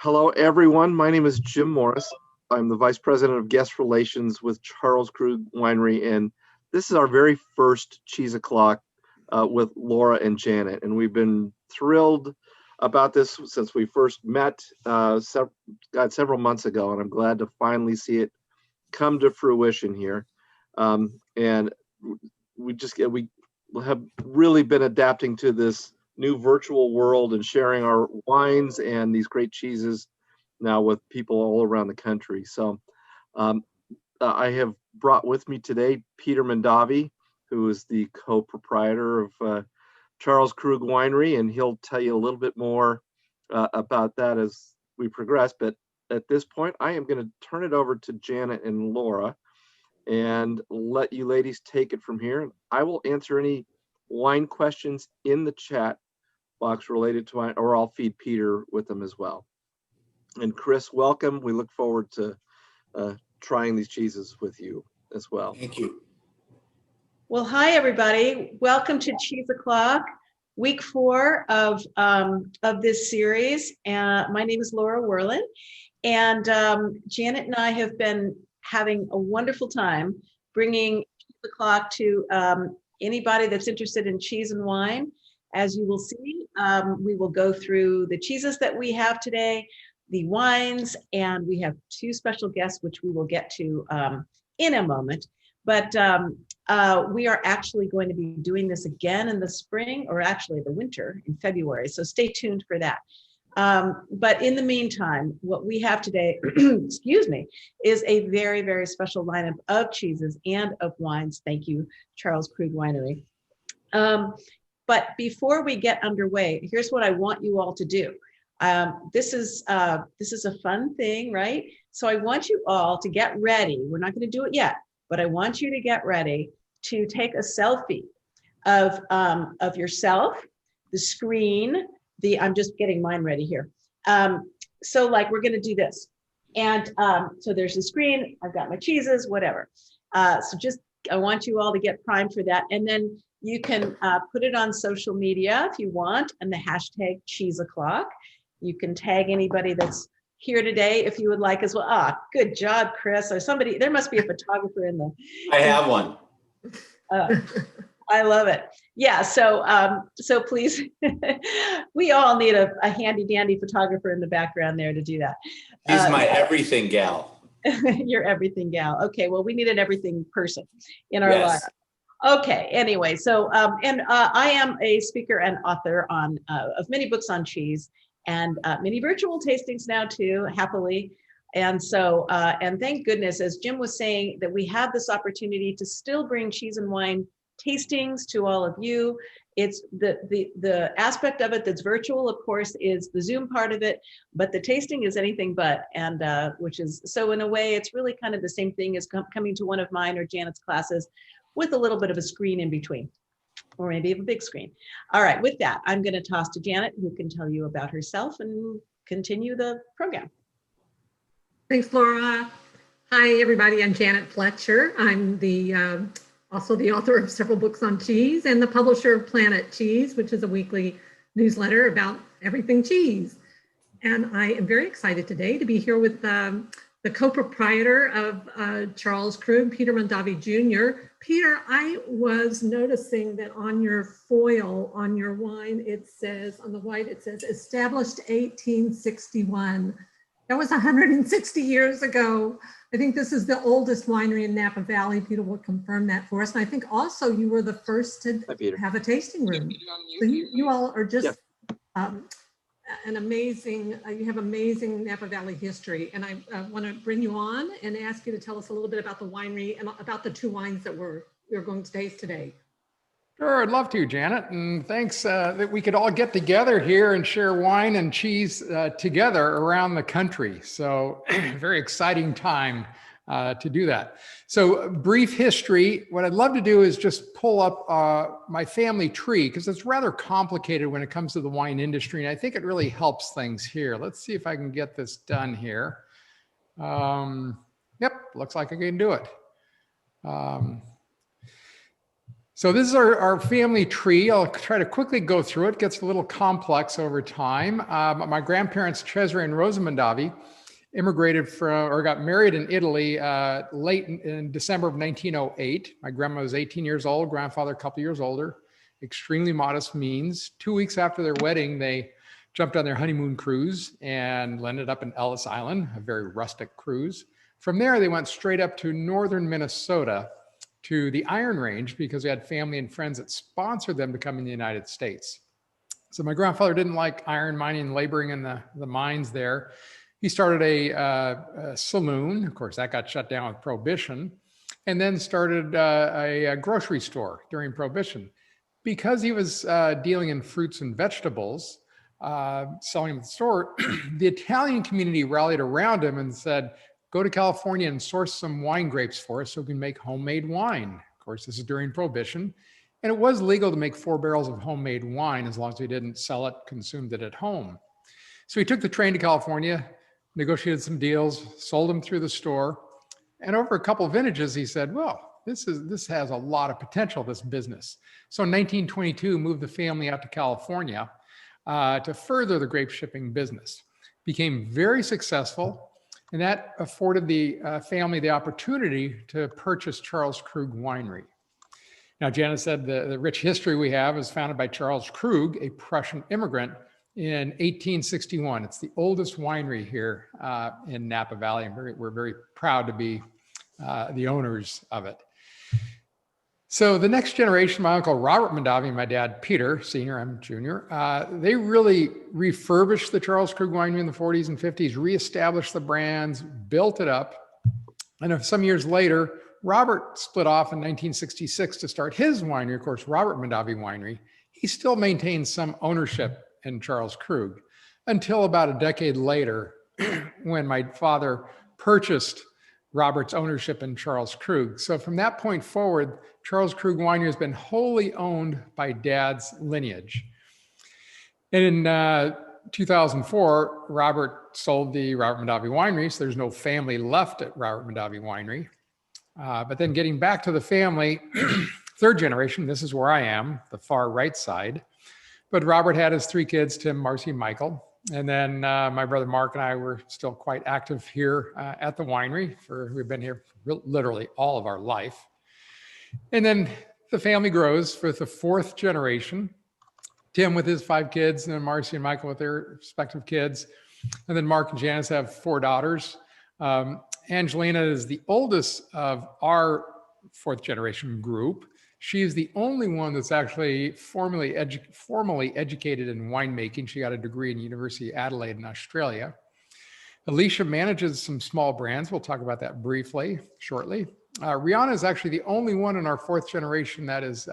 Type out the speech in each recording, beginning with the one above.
Hello, everyone. My name is Jim Morris. I'm the Vice President of Guest Relations with Charles Krug Winery, and this is our very first Cheese O'Clock with Laura and Janet. And we've been thrilled about this since we first met several months ago, and I'm glad to finally see it come to fruition here. And we have really been adapting to this new virtual world and sharing our wines and these great cheeses now with people all around the country. So I have brought with me today Peter Mondavi, who is the co-proprietor of Charles Krug Winery, and he'll tell you a little bit more about that as we progress. But at this point, I am going to turn it over to Janet and Laura and let you ladies take it from here. I will answer any wine questions in the chat box related to wine, or I'll feed Peter with them as well. And Chris, welcome. We look forward to trying these cheeses with you as well. Thank you. Well, hi, everybody. Welcome to Cheese O'Clock, week 4 of this series. My name is Laura Werlin, and Janet and I have been having a wonderful time bringing Cheese O'Clock to anybody that's interested in cheese and wine. As you will see, we will go through the cheeses that we have today, the wines, and we have 2 special guests, which we will get to in a moment. But we are actually going to be doing this again in the spring, or actually the winter in February. So stay tuned for that. But in the meantime, what we have today, excuse me, is a very, very special lineup of cheeses and of wines. Thank you, Charles Krug Winery. But before we get underway, here's what I want you all to do. This is a fun thing, right? So I want you all to get ready. We're not going to do it yet, but I want you to get ready to take a selfie of yourself, the screen. I'm just getting mine ready here. So like we're going to do this, and so there's the screen. I've got my cheeses, whatever. So just I want you all to get primed for that, and then you can put it on social media if you want, and the hashtag Cheese O'Clock. You can tag anybody that's here today if you would like as well. Ah, good job, Chris. Or somebody, there must be a photographer in the. I have one. I love it. Yeah. So please, we all need a handy dandy photographer in the background there to do that. She's my everything gal. You're everything gal. Okay. Well, we need an everything person in our life. Okay. Anyway, so I am a speaker and author of many books on cheese, and many virtual tastings now too, happily. And so, and thank goodness, as Jim was saying, that we have this opportunity to still bring cheese and wine tastings to all of you. It's the aspect of it that's virtual, of course, is the Zoom part of it, but the tasting is anything but, and which is, so in a way, it's really kind of the same thing as coming to one of mine or Janet's classes with a little bit of a screen in between, or maybe a big screen. All right, with that, I'm going to toss to Janet, who can tell you about herself and continue the program. Thanks, Laura. Hi, everybody. I'm Janet Fletcher. I'm the also the author of several books on cheese and the publisher of Planet Cheese, which is a weekly newsletter about everything cheese. And I am very excited today to be here with the co-proprietor of Charles Krug, Peter Mondavi Jr. Peter, I was noticing that on your foil, on your wine, it says, on the white, it says established 1861. That was 160 years ago. I think this is the oldest winery in Napa Valley. Peter will confirm that for us. And I think also you were the first to have a tasting room. So you all are just an amazing, you have amazing Napa Valley history. And I want to bring you on and ask you to tell us a little bit about the winery and about the 2 wines that we're going to taste today. Sure, I'd love to, Janet. And thanks that we could all get together here and share wine and cheese together around the country. So very exciting time to do that. So brief history, what I'd love to do is just pull up my family tree, because it's rather complicated when it comes to the wine industry. And I think it really helps things here. Let's see if I can get this done here. Yep, looks like I can do it. So this is our family tree. I'll try to quickly go through it. It gets a little complex over time. My grandparents, Cesare and Rosa Mondavi, immigrated from, or got married in Italy late in December of 1908. My grandma was 18 years old, grandfather a couple years older, extremely modest means. 2 weeks after their wedding, they jumped on their honeymoon cruise and landed up in Ellis Island, a very rustic cruise. From there, they went straight up to northern Minnesota to the Iron Range because they had family and friends that sponsored them to come in the United States. So my grandfather didn't like iron mining and laboring in the mines there. He started a saloon. Of course, that got shut down with Prohibition, and then started a grocery store during Prohibition. Because he was dealing in fruits and vegetables, selling at the store, the Italian community rallied around him and said, go to California and source some wine grapes for us so we can make homemade wine. Of course, this is during Prohibition. And it was legal to make 4 barrels of homemade wine as long as we didn't sell it, consumed it at home. So he took the train to California, negotiated some deals, sold them through the store. And over a couple of vintages, he said, well, this has a lot of potential, this business. So in 1922, moved the family out to California to further the grape shipping business. Became very successful. And that afforded the family the opportunity to purchase Charles Krug Winery. Now, Janet said the rich history we have is founded by Charles Krug, a Prussian immigrant, in 1861. It's the oldest winery here in Napa Valley, and we're very proud to be the owners of it. So the next generation, my uncle Robert Mondavi and my dad Peter, senior, I'm junior, they really refurbished the Charles Krug Winery in the 40s and 50s, reestablished the brands, built it up. And some years later, Robert split off in 1966 to start his winery, of course, Robert Mondavi Winery. He still maintains some ownership in Charles Krug until about a decade later when my father purchased Robert's ownership in Charles Krug. So from that point forward, Charles Krug Winery has been wholly owned by Dad's lineage. And in 2004, Robert sold the Robert Mondavi Winery, so there's no family left at Robert Mondavi Winery. But then getting back to the family, third generation, this is where I am, the far right side. But Robert had his 3 kids, Tim, Marcy, Michael. And then my brother Mark and I were still quite active here at the winery. We've been here for literally all of our life. And then the family grows with the 4th generation. Tim with his 5 kids, and then Marcy and Michael with their respective kids. And then Mark and Janice have 4 daughters. Angelina is the oldest of our 4th generation group. She is the only one that's actually formally educated in winemaking. She got a degree in the University of Adelaide in Australia. Alicia manages some small brands. We'll talk about that briefly, shortly. Rihanna is actually the only one in our 4th generation that is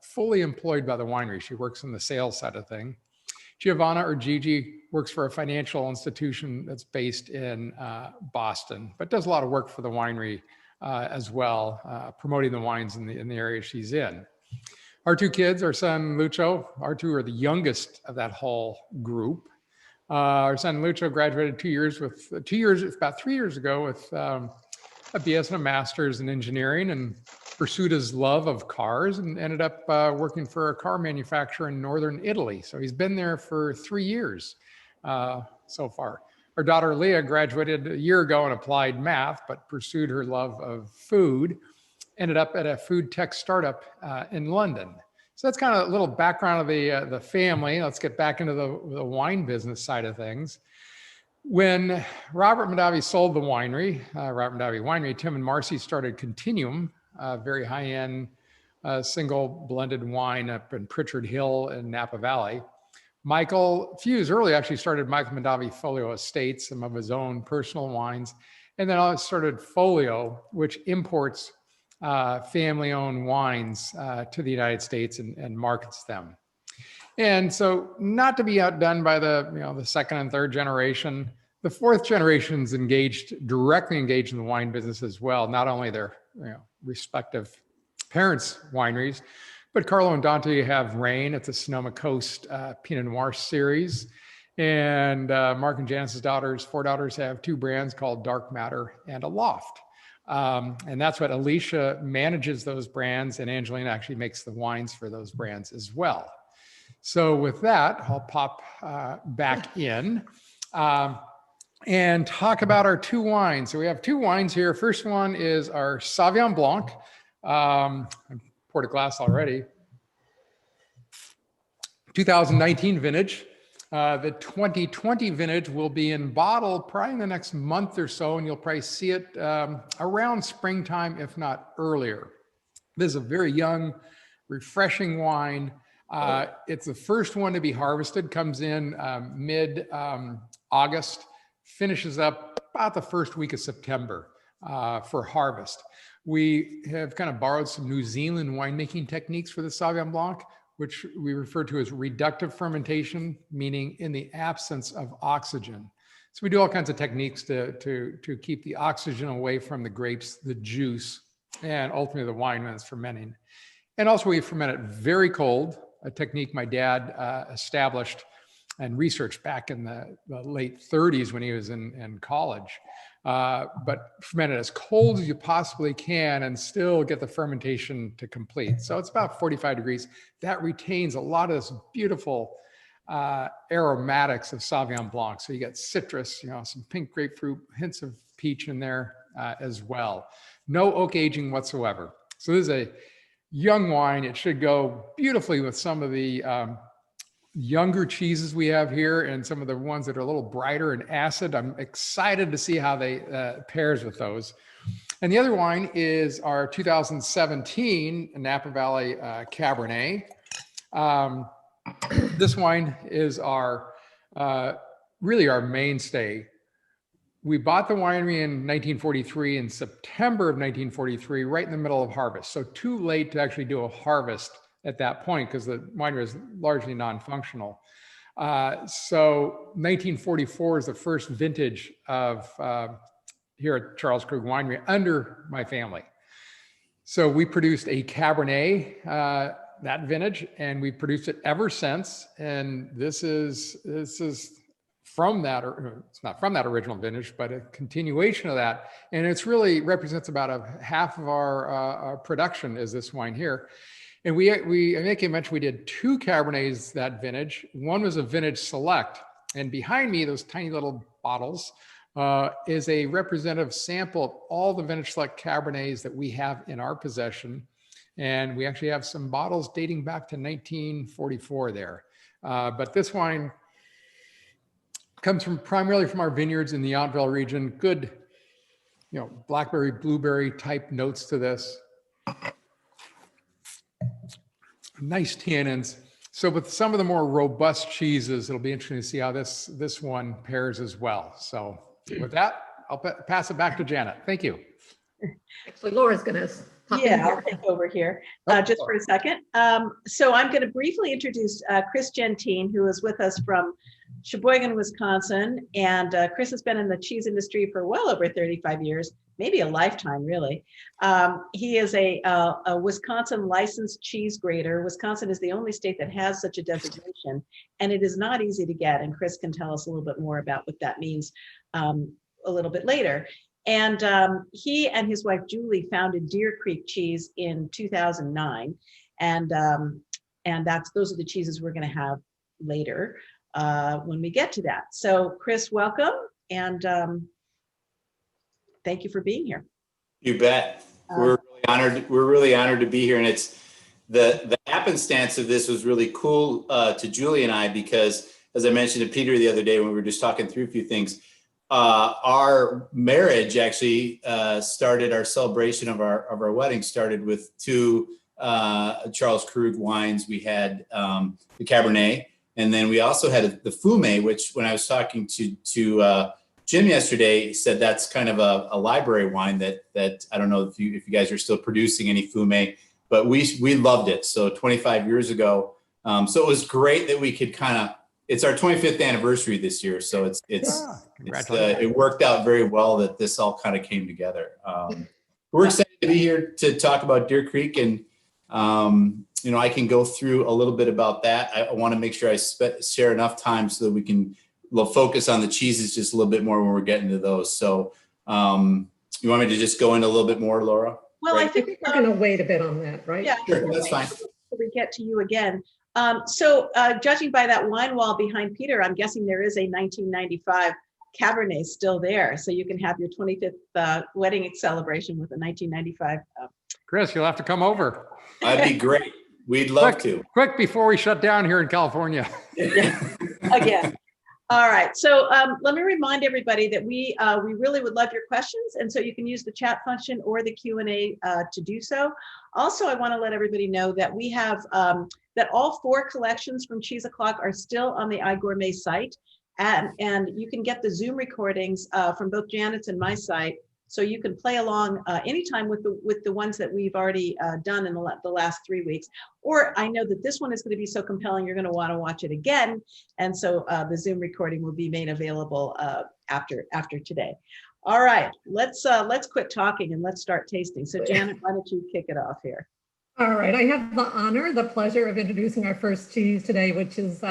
fully employed by the winery. She works in the sales side of thing. Giovanna, or Gigi, works for a financial institution that's based in Boston, but does a lot of work for the winery as well, promoting the wines in the area she's in. Our 2 kids, our son Lucho, our 2 are the youngest of that whole group. Our son Lucho graduated about 3 years ago with a BS and a master's in engineering, and pursued his love of cars and ended up working for a car manufacturer in northern Italy. So he's been there for 3 years so far. Our daughter Leah graduated a year ago in applied math, but pursued her love of food, ended up at a food tech startup in London. So that's kind of a little background of the family. Let's get back into the wine business side of things. When Robert Mondavi sold the winery, Robert Mondavi Winery, Tim and Marcy started Continuum, very high-end single blended wine up in Pritchard Hill in Napa Valley. Michael, a few years earlier, actually started Michael Mondavi Folio Estates, some of his own personal wines. And then I started Folio, which imports family-owned wines to the United States and markets them. And so, not to be outdone by the 2nd and 3rd generation, the 4th generation's directly engaged in the wine business as well. Not only their respective parents' wineries, but Carlo and Dante have Rain. It's a Sonoma Coast Pinot Noir series. And Mark and Janice's 4 daughters have 2 brands called Dark Matter and Aloft. And that's what Alicia manages those brands, and Angelina actually makes the wines for those brands as well. So with that, I'll pop back in and talk about our two wines. So we have two wines here. First one is our Savion Blanc. I poured a glass already. 2019 vintage. The 2020 vintage will be in bottle probably in the next month or so, and you'll probably see it around springtime, if not earlier. This is a very young, refreshing wine. It's the first one to be harvested, comes in mid-August, finishes up about the first week of September for harvest. We have kind of borrowed some New Zealand winemaking techniques for the Sauvignon Blanc, which we refer to as reductive fermentation, meaning in the absence of oxygen. So we do all kinds of techniques to keep the oxygen away from the grapes, the juice, and ultimately the wine when it's fermenting. And also we ferment it very cold, a technique my dad established and researched back in the late 30s when he was in college. But ferment it as cold as you possibly can and still get the fermentation to complete. So it's about 45 degrees. That retains a lot of this beautiful aromatics of Sauvignon Blanc. So you get citrus, some pink grapefruit, hints of peach in there as well. No oak aging whatsoever. So this is a young wine. It should go beautifully with some of the younger cheeses we have here and some of the ones that are a little brighter and acid. I'm excited to see how they pairs with those. And the other wine is our 2017 Napa Valley Cabernet. This wine is our really our mainstay. We bought the winery in 1943, in September of 1943, right in the middle of harvest. So too late to actually do a harvest at that point because the winery is largely non-functional. So 1944 is the first vintage of here at Charles Krug Winery under my family. So we produced a Cabernet that vintage, and we produced it ever since. And this is from that, or it's not from that original vintage, but a continuation of that. And it's really represents about half of our production is this wine here. And I think I mentioned we did two Cabernets that vintage. One was a vintage select, and behind me, those tiny little bottles, is a representative sample of all the vintage select Cabernets that we have in our possession. And we actually have some bottles dating back to 1944 there. But this wine comes primarily from our vineyards in the Yountville region. Good, blackberry, blueberry type notes to this. Nice tannins. So with some of the more robust cheeses, it'll be interesting to see how this one pairs as well. So with that, I'll pass it back to Janet. Thank you. Actually, Laura's going to I'll take over here just for a second. So I'm going to briefly introduce Chris Gentine, who is with us from Sheboygan, Wisconsin. And Chris has been in the cheese industry for well over 35 years, maybe a lifetime, really. He is a Wisconsin licensed cheese grader. Wisconsin is the only state that has such a designation, and it is not easy to get. And Chris can tell us a little bit more about what that means a little bit later. And he and his wife, Julie, founded Deer Creek Cheese in 2009. And those are the cheeses we're going to have later when we get to that. So Chris, welcome. And thank you for being here. You bet. We're really honored. We're really honored to be here. And it's the happenstance of this was really cool to Julie and I, because as I mentioned to Peter the other day when we were just talking through a few things, our marriage actually started, our celebration of our wedding started with two Charles Krug wines. We had the Cabernet, and then we also had the Fumé, which when I was talking to Jim yesterday, he said that's kind of a library wine that I don't know if you guys are still producing any Fumé, but we loved it. So 25 years ago. So it was great that we could it's our 25th anniversary this year. So it worked out very well that this all kind of came together. We're excited to be here to talk about Deer Creek, and I can go through a little bit about that. I want to make sure I share enough time so that we can focus on the cheeses just a little bit more when we're getting to those. So You want me to just go in a little bit more, Laura? Well, Right. I I think think we're going to wait a bit on that, right? yeah, Sure, that's fine. we get to you again. Judging by that wine wall behind Peter, I'm guessing there is a 1995 Cabernet still there. So you can have your 25th wedding celebration with a 1995. Chris, you'll have to come over. That'd be great. We'd love to. Quick before we shut down here in California. Again. All right. So let me remind everybody that we really would love your questions. And so you can use the chat function or the Q&A to do so. Also, I want to let everybody know that we have that all 4 collections from Cheese O'Clock are still on the iGourmet site. And you can get the Zoom recordings from both Janet's and my site. So you can play along anytime with the ones that we've already done in the last 3 weeks. Or I know that this one is going to be so compelling, you're going to want to watch it again. And so the Zoom recording will be made available after today. All right, let's quit talking and let's start tasting. So Janet, why don't you kick it off here? All right, I have the pleasure of introducing our first cheese today, which is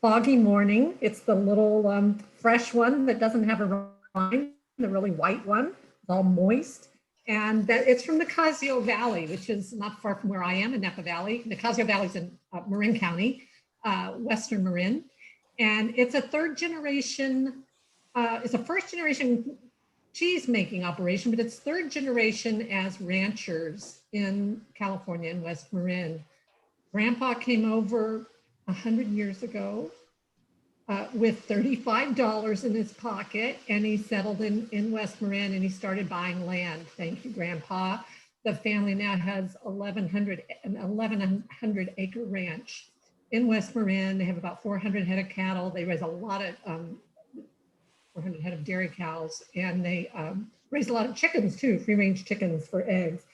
Foggy Morning. It's the little fresh one that doesn't have a rind, the really white one. It's all moist. And that it's from the Nicasio Valley, which is not far from where I am in Napa Valley. Nicasio Valley is in Marin County, Western Marin. And it's a third generation, it's a first generation cheese making operation, but it's third generation as ranchers in California and West Marin. Grandpa came over 100 years ago with $35 in his pocket, and he settled in West Marin and he started buying land. Thank you, Grandpa. The family now has an 1,100 acre ranch in West Marin. They have about 400 head of cattle. They raise a lot of 400 head of dairy cows, and they raise a lot of chickens too, free range chickens for eggs.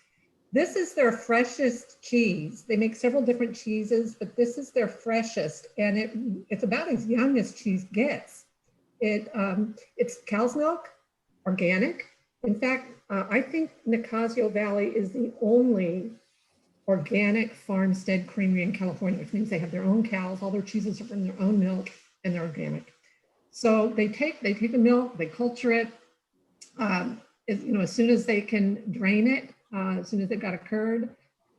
This is their freshest cheese. They make several different cheeses, but this is their freshest, and it's about as young as cheese gets. It's cow's milk, organic. In fact, I think Nicasio Valley is the only organic farmstead creamery in California, which means they have their own cows. All their cheeses are from their own milk, and they're organic. So they take the milk, they culture it. As soon as they can drain it, as soon as they've got a curd,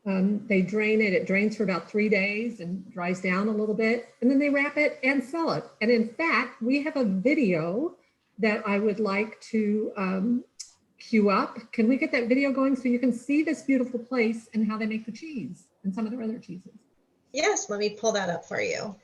they drain it. It drains for about 3 days and dries down a little bit, and then they wrap it and sell it. And in fact, we have a video that I would like to queue up. Can we get that video going so you can see this beautiful place and how they make the cheese and some of their other cheeses? Yes, let me pull that up for you.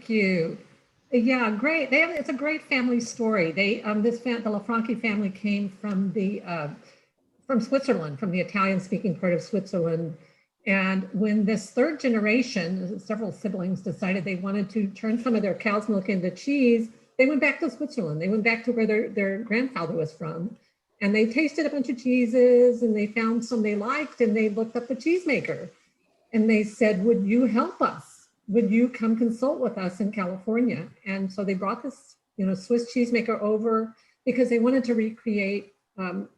Thank you. Yeah, great. It's a great family story. The Lafranchi family came from from Switzerland, from the Italian-speaking part of Switzerland. And when this third generation, several siblings, decided they wanted to turn some of their cow's milk into cheese, they went back to Switzerland. They went back to where their grandfather was from. And they tasted a bunch of cheeses and they found some they liked, and they looked up the cheesemaker. And they said, would you help us? Would you come consult with us in California? And so they brought this, Swiss cheesemaker over because they wanted to recreate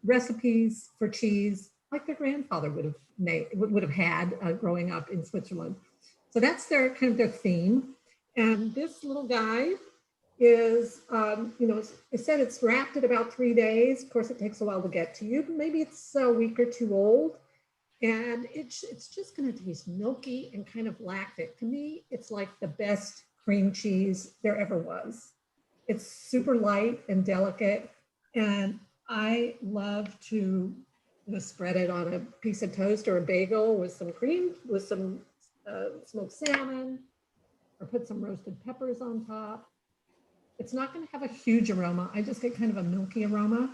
recipes for cheese like their grandfather would have had growing up in Switzerland. So that's their theme. And this little guy is, it said it's wrapped at about 3 days. Of course, it takes a while to get to you, but maybe it's a week or two old. And it's just going to taste milky and kind of lactic. To me, it's like the best cream cheese there ever was. It's super light and delicate. And I love to spread it on a piece of toast or a bagel with some cream, with some smoked salmon, or put some roasted peppers on top. It's not going to have a huge aroma. I just get kind of a milky aroma.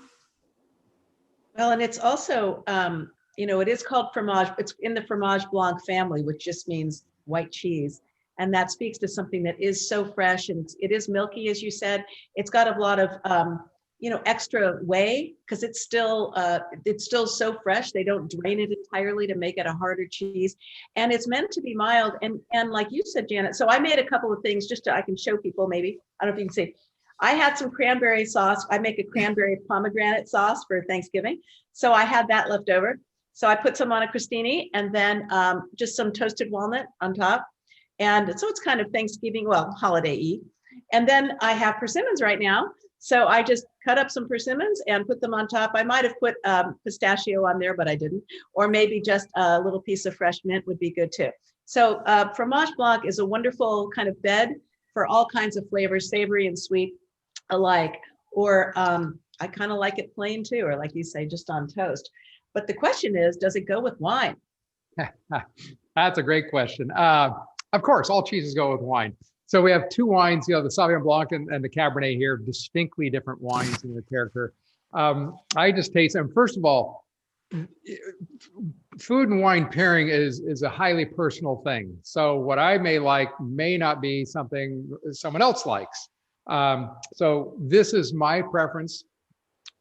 Well, and it's also, it is called fromage. It's in the fromage blanc family, which just means white cheese. And that speaks to something that is so fresh, and it is milky, as you said. It's got a lot of, extra whey, because it's still so fresh. They don't drain it entirely to make it a harder cheese. And it's meant to be mild. And like you said, Janet, so I made a couple of things just I can show people maybe. I don't know if you can see. I had some cranberry sauce. I make a cranberry pomegranate sauce for Thanksgiving. So I had that left over. So I put some on a crostini, and then just some toasted walnut on top. And so it's kind of Thanksgiving, holiday-y. And then I have persimmons right now. So I just cut up some persimmons and put them on top. I might have put pistachio on there, but I didn't. Or maybe just a little piece of fresh mint would be good too. So fromage blanc is a wonderful kind of bed for all kinds of flavors, savory and sweet alike. Or I kind of like it plain too, or like you say, just on toast. But the question is, does it go with wine? That's a great question. Of course, all cheeses go with wine. So we have two wines, the Sauvignon Blanc and the Cabernet here, distinctly different wines in their character. I just taste them. First of all, food and wine pairing is a highly personal thing. So what I may like may not be something someone else likes. So this is my preference.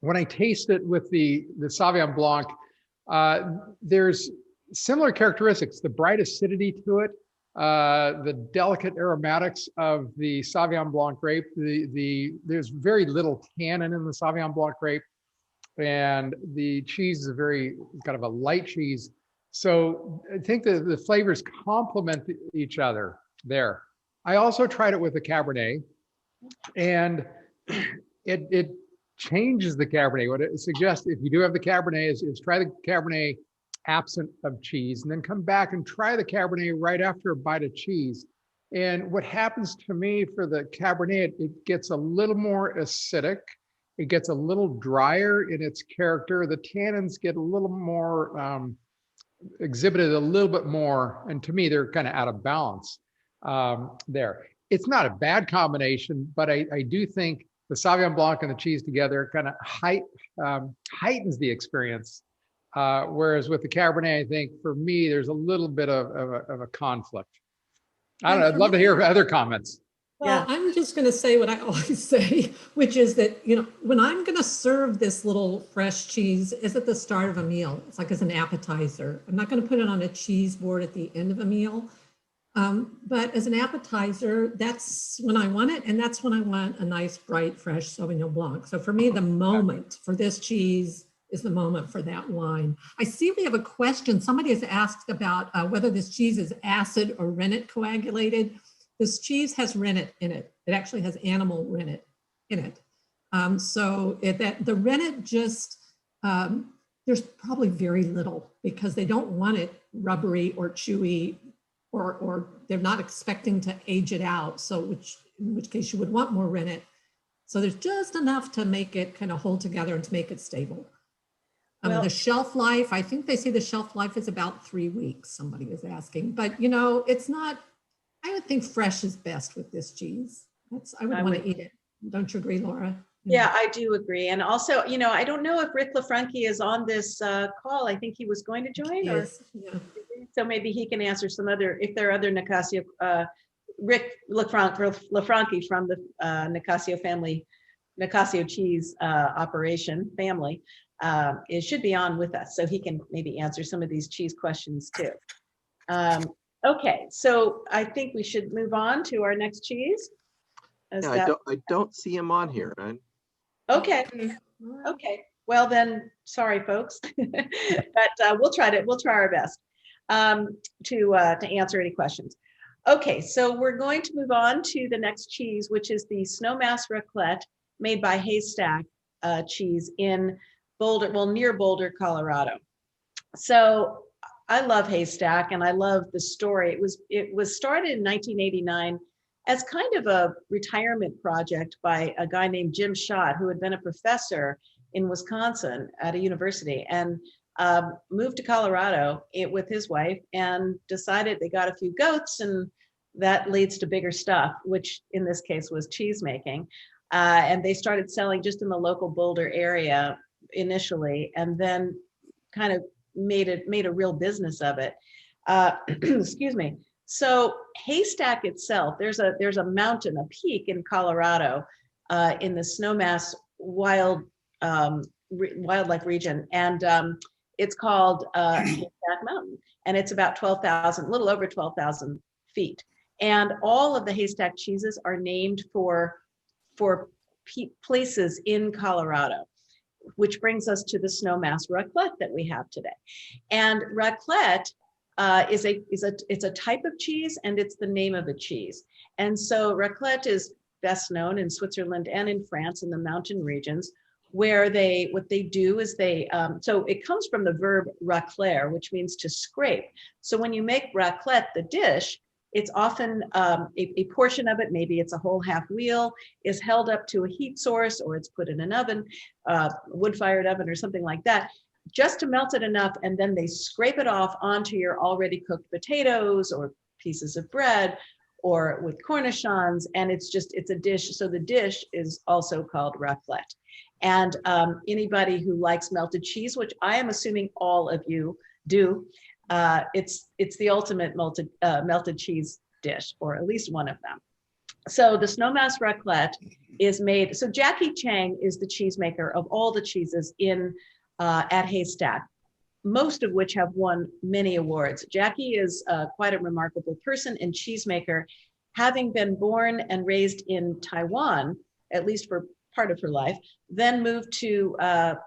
When I taste it with the Sauvignon Blanc, there's similar characteristics, the bright acidity to it, the delicate aromatics of the Sauvignon Blanc grape. There's very little tannin in the Sauvignon Blanc grape, and the cheese is kind of a light cheese. So I think the flavors complement each other there. I also tried it with the Cabernet, and it changes the Cabernet. What it suggests, if you do have the Cabernet, is try the Cabernet absent of cheese, and then come back and try the Cabernet right after a bite of cheese. And what happens to me for the Cabernet, it gets a little more acidic. It gets a little drier in its character. The tannins get a little more exhibited a little bit more. And to me, they're kind of out of balance there. It's not a bad combination, but I do think the Sauvignon Blanc and the cheese together kind of heightens the experience. Whereas with the Cabernet, I think for me, there's a little bit of a conflict. I don't know. I'd love to hear other comments. Well, yeah. I'm just going to say what I always say, which is that, when I'm going to serve this little fresh cheese, is at the start of a meal. It's like as an appetizer. I'm not going to put it on a cheese board at the end of a meal. But as an appetizer, that's when I want it. And that's when I want a nice, bright, fresh Sauvignon Blanc. So for me, the moment for this cheese is the moment for that wine. I see we have a question. Somebody has asked about whether this cheese is acid or rennet coagulated. This cheese has rennet in it. It actually has animal rennet in it. The rennet just, there's probably very little because they don't want it rubbery or chewy, or they're not expecting to age it out. So in which case you would want more rennet. So there's just enough to make it kind of hold together and to make it stable. The shelf life, I think they say the shelf life is about 3 weeks, somebody is asking, but it's not I would think fresh is best with this cheese. I would want to eat it. Don't you agree, Laura? Yeah, I do agree. And also, I don't know if Rick LaFranchi is on this call. I think he was going to join, so maybe he can answer if there are other Nicasio, Rick LaFranchi from the Nicasio family, Nicasio cheese operation family, it should be on with us, so he can maybe answer some of these cheese questions too. Okay, so I think we should move on to our next cheese. Yeah, I don't see him on here. Okay. Okay. Well then, sorry, folks, but we'll try our best to answer any questions. Okay, so we're going to move on to the next cheese, which is the Snowmass Raclette made by Haystack Cheese in Boulder, near Boulder, Colorado. So I love Haystack, and I love the story. It was started in 1989 as kind of a retirement project by a guy named Jim Schott, who had been a professor in Wisconsin at a university, and moved to Colorado with his wife, and decided they got a few goats, and that leads to bigger stuff, which in this case was cheese making. And they started selling just in the local Boulder area initially, and then kind of made a real business of it. Excuse me. So Haystack itself, there's a mountain, a peak in Colorado, in the Snowmass wildlife region, and it's called Haystack Mountain, and it's about a little over 12,000 feet. And all of the Haystack cheeses are named for places in Colorado, which brings us to the Snowmass Raclette that we have today. And raclette it's a type of cheese, and it's the name of a cheese. And so raclette is best known in Switzerland and in France in the mountain regions, where what they do is so it comes from the verb racler, which means to scrape. So when you make raclette, the dish, it's often a portion of it, maybe it's a whole half wheel, is held up to a heat source, or it's put in an oven, wood-fired oven or something like that, just to melt it enough, and then they scrape it off onto your already cooked potatoes or pieces of bread, or with cornichons, and it's a dish. So the dish is also called raclette. And anybody who likes melted cheese, which I am assuming all of you do, it's the ultimate melted cheese dish, or at least one of them. So the Snowmass Raclette is made. So Jackie Chang is the cheesemaker of all the cheeses at Haystack, most of which have won many awards. Jackie is quite a remarkable person and cheesemaker, having been born and raised in Taiwan, at least for part of her life, then moved to the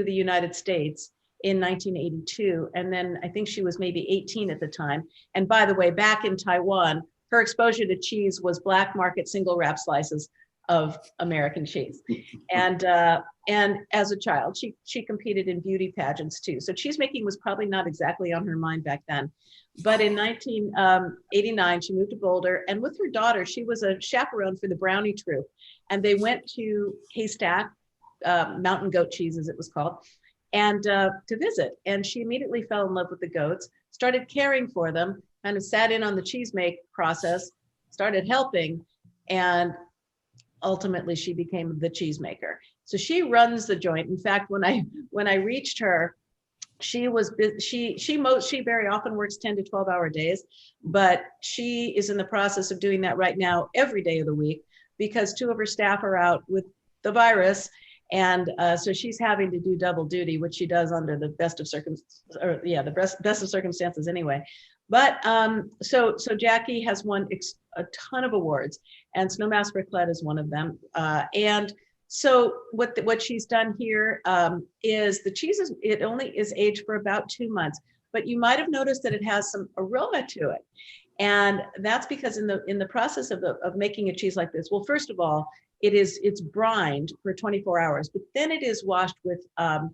United States in 1982. And then I think she was maybe 18 at the time. And by the way, back in Taiwan, her exposure to cheese was black market single wrap slices of American cheese. And as a child, she competed in beauty pageants too. So cheesemaking was probably not exactly on her mind back then. But in 1989, she moved to Boulder, and with her daughter, she was a chaperone for the Brownie Troupe. And they went to Haystack, Mountain Goat Cheese as it was called, and to visit. And she immediately fell in love with the goats, started caring for them, kind of sat in on the cheese make process, started helping, and ultimately she became the cheesemaker. So she runs the joint. In fact, when I reached her, she very often works 10 to 12 hour days, but she is in the process of doing that right now every day of the week, because 2 of her staff are out with the virus. And so she's having to do double duty, which she does under the best of circumstances anyway. But so Jackie has won a ton of awards, and Snowmass Raclette is one of them. And so what she's done here is the cheese it only is aged for about 2 months, but you might have noticed that it has some aroma to it. And that's because in the process of making a cheese like this, well, first of all, it's brined for 24 hours, but then it is washed with a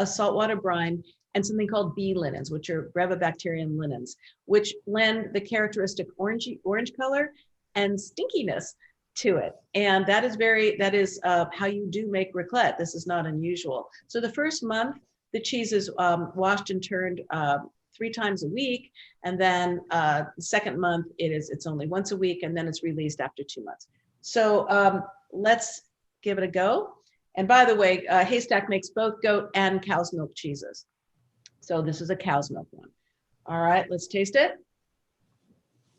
saltwater brine and something called bee linens, which are brevibacterium linens, which lend the characteristic orange color and stinkiness to it. And that is how you do make raclette. This is not unusual. So the first month, the cheese is washed and turned 3 times a week. And then the second month, it's only once a week, and then it's released after 2 months. So let's give it a go. And by the way, Haystack makes both goat and cow's milk cheeses. So this is a cow's milk one. All right, let's taste it.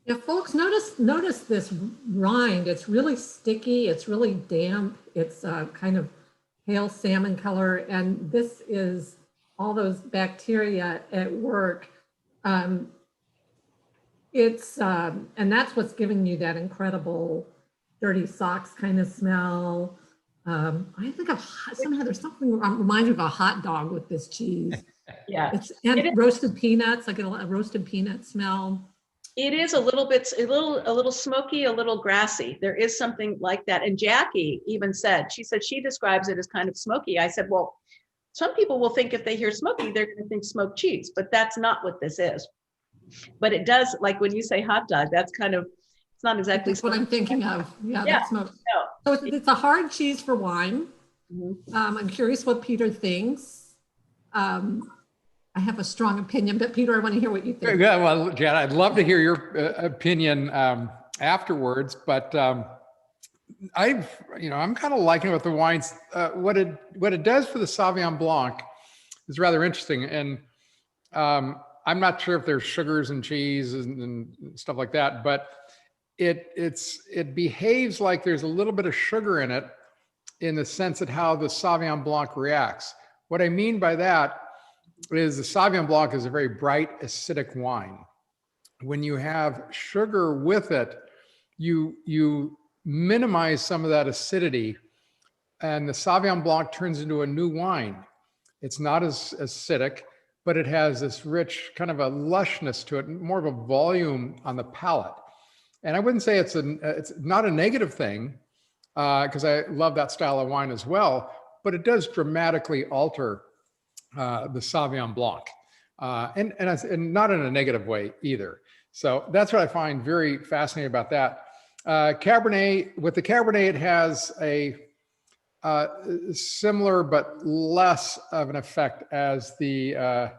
Yeah, folks, notice this rind. It's really sticky. It's really damp. It's kind of pale salmon color. And this is all those bacteria at work. And that's what's giving you that incredible dirty socks kind of smell. I think somehow there's something that reminds me of a hot dog with this cheese. Yeah. And roasted peanuts, like a roasted peanut smell. It is a little smoky, a little grassy. There is something like that. And Jackie even said she describes it as kind of smoky. I said, well, some people will think if they hear smoky, they're going to think smoked cheese, but that's not what this is. But it does, like when you say hot dog, that's kind of, it's not exactly what I'm thinking of. Yeah, yeah. That's smoked. No. So it's a hard cheese for wine. Mm-hmm. I'm curious what Peter thinks. I have a strong opinion, but Peter, I want to hear what you think. Yeah, well, Jan, I'd love to hear your opinion afterwards, but I'm kind of liking it with the wines. What it does for the Sauvignon Blanc is rather interesting, and I'm not sure if there's sugars in cheese and stuff like that, but it behaves like there's a little bit of sugar in it, in the sense of how the Sauvignon Blanc reacts. What I mean by that is the Sauvignon Blanc is a very bright, acidic wine. When you have sugar with it, you minimize some of that acidity, and the Sauvignon Blanc turns into a new wine. It's not as acidic, but it has this rich kind of a lushness to it, more of a volume on the palate. And I wouldn't say it's not a negative thing, because I love that style of wine as well, but it does dramatically alter the Sauvignon Blanc, and not in a negative way either. So that's what I find very fascinating about that. Cabernet, with the Cabernet, it has a similar but less of an effect as the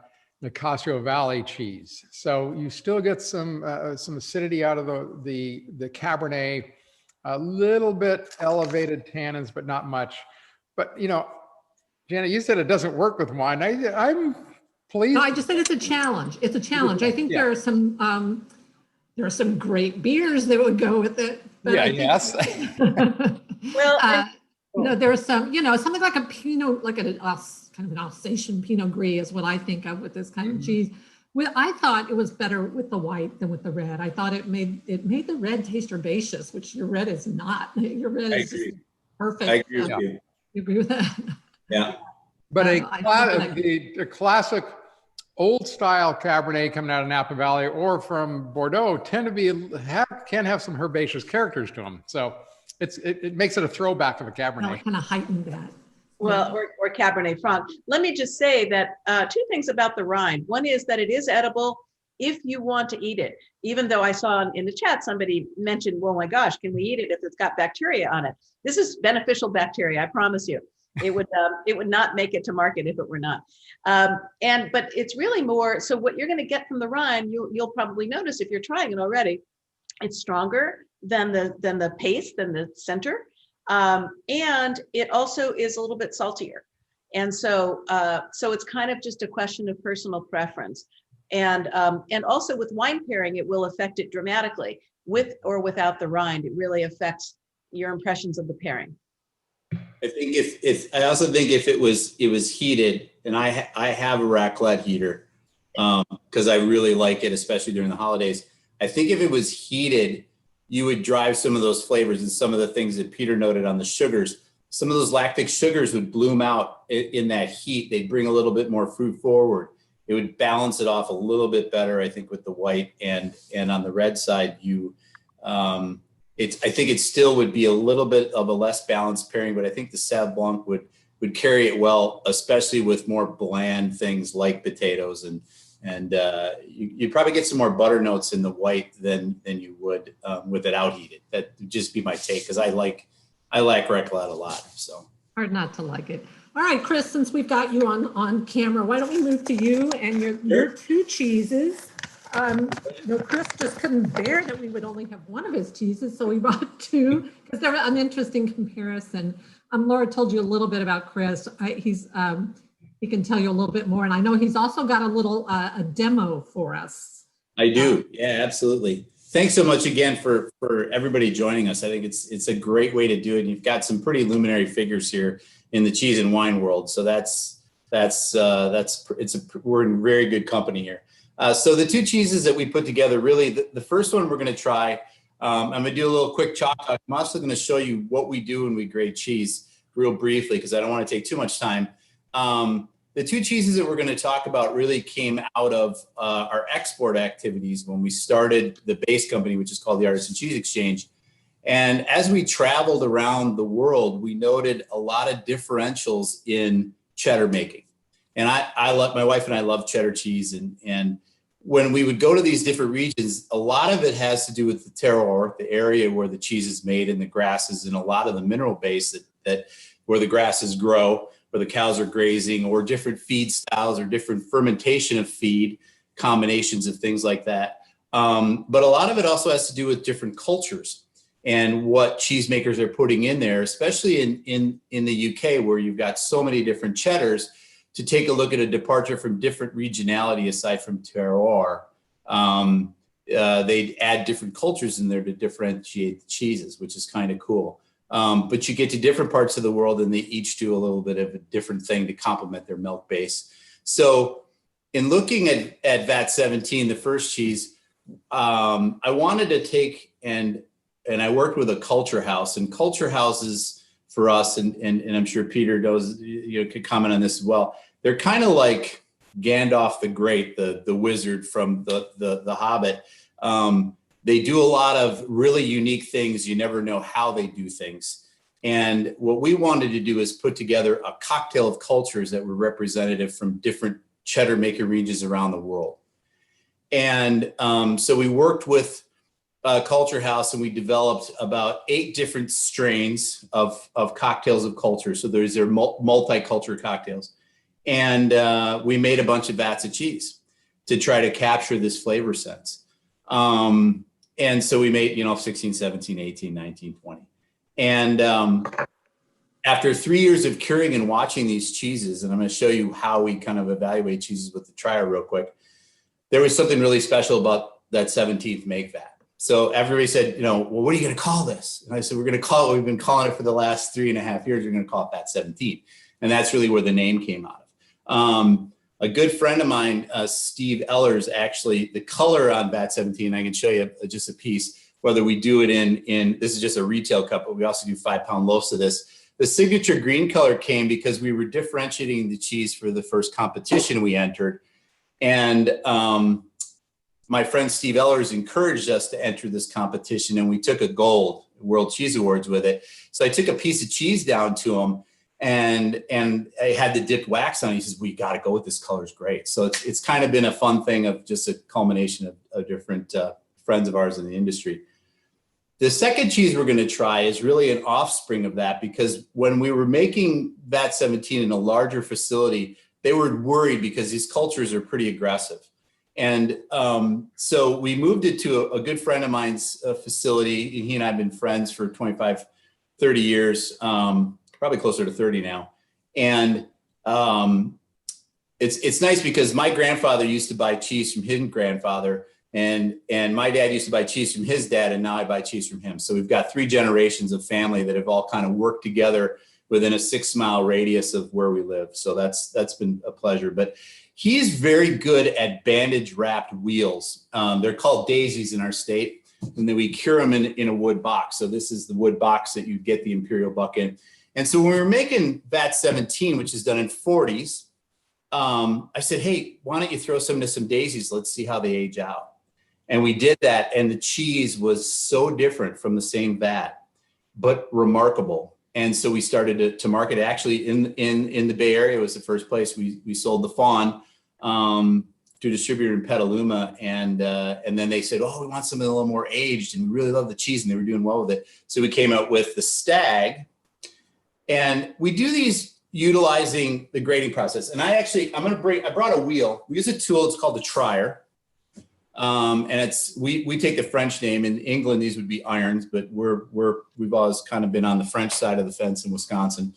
Nicasio Valley cheese. So you still get some acidity out of the Cabernet, a little bit elevated tannins, but not much. But Janet, you said it doesn't work with wine. I'm pleased. No, I just said it's a challenge. It's a challenge. I think there are some great beers that would go with it. But yes. Well, there's some, something like a Pinot, like kind of an Alsatian Pinot Gris is what I think of with this kind of cheese. Well, I thought it was better with the white than with the red. I thought it made the red taste herbaceous, which your red is not. Your red is just perfect. I agree with you. You agree with that? Yeah. But a classic old style Cabernet coming out of Napa Valley or from Bordeaux can have some herbaceous characters to them. So it makes it a throwback of a Cabernet. Kind of heightened that. Well, or Cabernet Franc. Let me just say that 2 things about the rind. One is that it is edible if you want to eat it. Even though I saw in the chat somebody mentioned, well, my gosh, can we eat it if it's got bacteria on it? This is beneficial bacteria, I promise you. It would not make it to market if it were not. But it's really more, so what you're going to get from the rind, you'll probably notice if you're trying it already, it's stronger than the paste, than the center. And it also is a little bit saltier. And so it's kind of just a question of personal preference. And also with wine pairing, it will affect it dramatically. With or without the rind, it really affects your impressions of the pairing. I think I also think if it was heated, and I have a raclette heater because I really like it, especially during the holidays. I think if it was heated, you would drive some of those flavors and some of the things that Peter noted on the sugars. Some of those lactic sugars would bloom out in that heat. They'd bring a little bit more fruit forward. It would balance it off a little bit better, I think, with the white and on the red side. I think it still would be a little bit of a less balanced pairing, but I think the Sauv Blanc would carry it well, especially with more bland things like potatoes, and you'd probably get some more butter notes in the white than you would with it out heated. That would just be my take, because I like raclette a lot. So hard not to like it. All right, Chris, since we've got you on camera, why don't we move to you and your two cheeses. Chris just couldn't bear that we would only have one of his cheeses, so we brought two because they're an interesting comparison. Laura told you a little bit about Chris. He can tell you a little bit more, and I know he's also got a little a demo for us. I do, yeah, absolutely. Thanks so much again for everybody joining us. I think it's a great way to do it. And you've got some pretty luminary figures here in the cheese and wine world, so we're in very good company here. So the two cheeses that we put together, really, the first one we're going to try. I'm going to do a little quick chalk talk. I'm also going to show you what we do when we grade cheese real briefly because I don't want to take too much time. The two cheeses that we're going to talk about really came out of our export activities when we started the base company, which is called the Artisan Cheese Exchange. And as we traveled around the world, we noted a lot of differentials in cheddar making. And my wife and I love cheddar cheese. And when we would go to these different regions, a lot of it has to do with the terroir, the area where the cheese is made, and the grasses, and a lot of the mineral base that where the grasses grow, where the cows are grazing, or different feed styles or different fermentation of feed, combinations of things like that. But a lot of it also has to do with different cultures and what cheesemakers are putting in there, especially in the UK, where you've got so many different cheddars, to take a look at a departure from different regionality aside from terroir. They add different cultures in there to differentiate the cheeses, which is kind of cool. But you get to different parts of the world and they each do a little bit of a different thing to complement their milk base. So in looking at VAT 17, the first cheese, I wanted to take and I worked with a culture house, and culture houses for us, and I'm sure Peter knows, could comment on this as well. They're kind of like Gandalf the Great, the wizard from the Hobbit. They do a lot of really unique things. You never know how they do things. And what we wanted to do is put together a cocktail of cultures that were representative from different cheddar making regions around the world. And so we worked with Culture House, and we developed about 8 different strains of cocktails of culture. So they're multicultural cocktails. And we made a bunch of vats of cheese to try to capture this flavor sense. And so we made, 16, 17, 18, 19, 20. And after 3 years of curing and watching these cheeses, and I'm going to show you how we kind of evaluate cheeses with the trier real quick, there was something really special about that 17th make vat. So everybody said, well, what are you going to call this? And I said, we're going to call it, we've been calling it for the last 3.5 years, we're going to call it VAT 17. And that's really where the name came out of. A good friend of mine, Steve Ellers, actually, the color on VAT 17, I can show you just a piece, whether we do it in this is just a retail cup, but we also do 5-pound loaves of this. The signature green color came because we were differentiating the cheese for the first competition we entered. And my friend Steve Ellers encouraged us to enter this competition, and we took a gold World Cheese Awards with it. So I took a piece of cheese down to him, and I had the dipped wax on. He says, "We got to go with this color, is great." So it's kind of been a fun thing of just a culmination of different friends of ours in the industry. The second cheese we're going to try is really an offspring of that, because when we were making VAT 17 in a larger facility, they were worried because these cultures are pretty aggressive. And so we moved it to a good friend of mine's facility. He and I have been friends for 25, 30 years, probably closer to 30 now. And it's nice because my grandfather used to buy cheese from his grandfather, and my dad used to buy cheese from his dad, and now I buy cheese from him. So we've got 3 generations of family that have all kind of worked together within a 6-mile radius of where we live. So that's been a pleasure. But he's very good at bandage wrapped wheels. They're called daisies in our state, and then we cure them in a wood box. So this is the wood box that you get the Imperial Buck in. And so when we were making VAT 17, which is done in 40s, I said, hey, why don't you throw some into some daisies? Let's see how they age out. And we did that, and the cheese was so different from the same vat, but remarkable. And so we started to market it. Actually in the Bay Area was the first place we sold the Fawn to a distributor in Petaluma. And then they said, oh, we want something a little more aged, and we really love the cheese, and they were doing well with it. So we came out with the Stag. And we do these utilizing the grading process. And I brought a wheel. We use a tool, it's called the trier. And we take the French name. In England, these would be irons, but we've always kind of been on the French side of the fence in Wisconsin.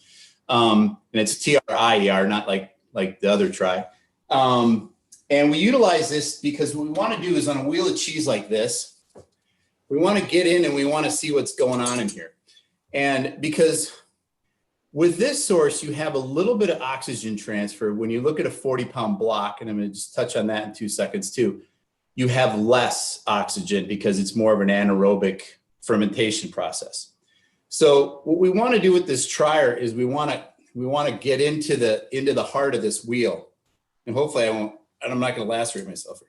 And it's TRIER, not like the other try. And we utilize this because what we want to do is on a wheel of cheese like this, we want to get in and we want to see what's going on in here. And because with this source, you have a little bit of oxygen transfer. When you look at a 40-pound block, and I'm going to just touch on that in 2 seconds too, you have less oxygen because it's more of an anaerobic fermentation process. So what we want to do with this trier is we want to get into the heart of this wheel. And hopefully I'm not going to lacerate myself.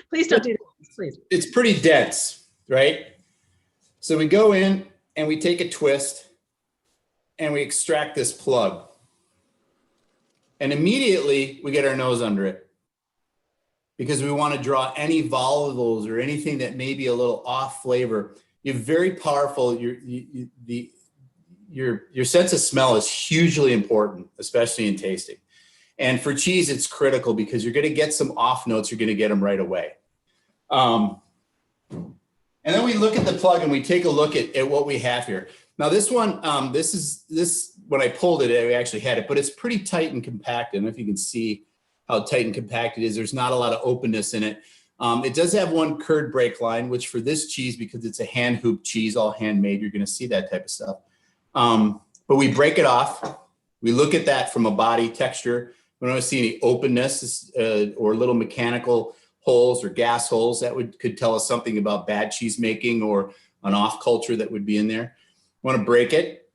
Please don't do that, please. It's pretty dense, right? So we go in and we take a twist and we extract this plug. And immediately we get our nose under it because we want to draw any volatiles or anything that may be a little off flavor. You're very powerful. Your sense of smell is hugely important, especially in tasting. And for cheese, it's critical because you're going to get some off notes. You're going to get them right away. And then we look at the plug and we take a look at what we have here. Now this one, when I pulled it, I actually had it, but it's pretty tight and compact. I don't know if you can see how tight and compact it is. There's not a lot of openness in it. It does have one curd break line, which for this cheese, because it's a hand hoop cheese, all handmade, you're going to see that type of stuff. But we break it off. We look at that from a body texture. We don't see any openness or little mechanical holes or gas holes that could tell us something about bad cheese making or an off culture that would be in there. We want to break it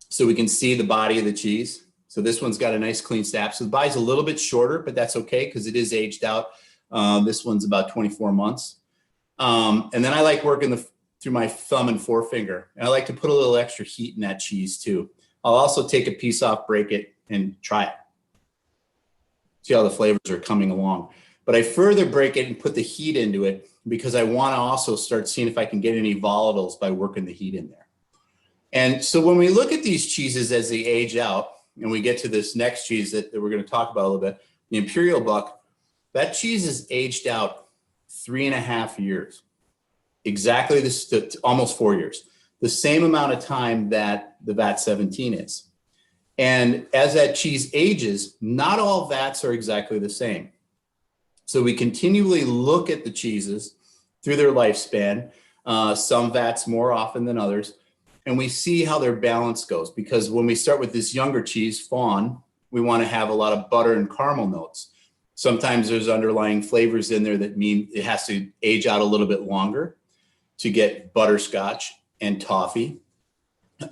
so we can see the body of the cheese. So this one's got a nice clean snap. So the body's a little bit shorter, but that's okay because it is aged out. This one's about 24 months. And then I like working through my thumb and forefinger. And I like to put a little extra heat in that cheese too. I'll also take a piece off, break it, and try it. See how the flavors are coming along. But I further break it and put the heat into it because I want to also start seeing if I can get any volatiles by working the heat in there. And so when we look at these cheeses as they age out, and we get to this next cheese that we're going to talk about a little bit, the Imperial Buck, that cheese is aged out 3.5 years. Exactly this, almost 4 years. The same amount of time that the VAT 17 is. And as that cheese ages, not all vats are exactly the same. So we continually look at the cheeses through their lifespan, some vats more often than others, and we see how their balance goes. Because when we start with this younger cheese, Fawn, we want to have a lot of butter and caramel notes. Sometimes there's underlying flavors in there that mean it has to age out a little bit longer to get butterscotch and toffee.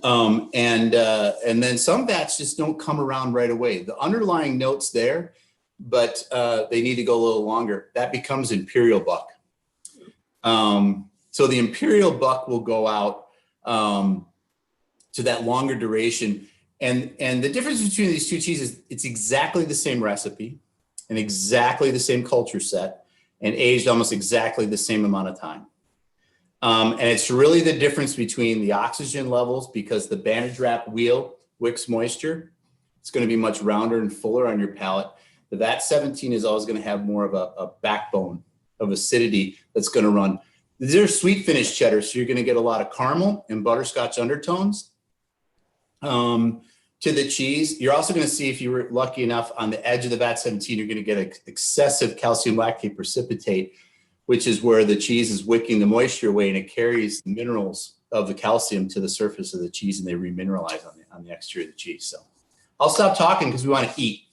And then some vats just don't come around right away. The underlying notes there, but they need to go a little longer. That becomes Imperial Buck. So the Imperial Buck will go out to that longer duration. And the difference between these two cheeses, it's exactly the same recipe and exactly the same culture set and aged almost exactly the same amount of time. And it's really the difference between the oxygen levels because the bandage wrap wheel wicks moisture. It's going to be much rounder and fuller on your palate. The VAT 17 is always going to have more of a backbone of acidity that's going to run. These are sweet finish cheddar, so you're going to get a lot of caramel and butterscotch undertones to the cheese. You're also going to see, if you were lucky enough, on the edge of the VAT 17, you're going to get excessive calcium lactate precipitate, which is where the cheese is wicking the moisture away and it carries the minerals of the calcium to the surface of the cheese and they remineralize on the exterior of the cheese. So I'll stop talking because we want to eat.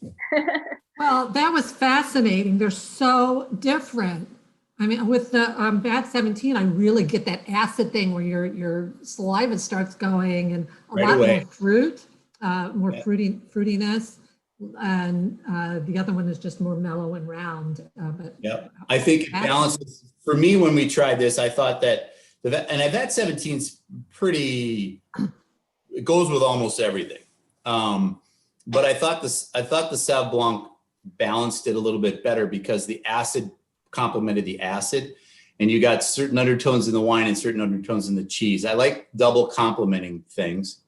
Well, that was fascinating. They're so different. I mean, with the VAT 17, I really get that acid thing where your saliva starts going and a lot more fruit, more fruitiness. And the other one is just more mellow and round. I think it balances. For me, when we tried this, I thought that VAT 17 is pretty. It goes with almost everything. But I thought the Sauvignon Blanc balanced it a little bit better because the acid complemented the acid, and you got certain undertones in the wine and certain undertones in the cheese. I like double complementing things.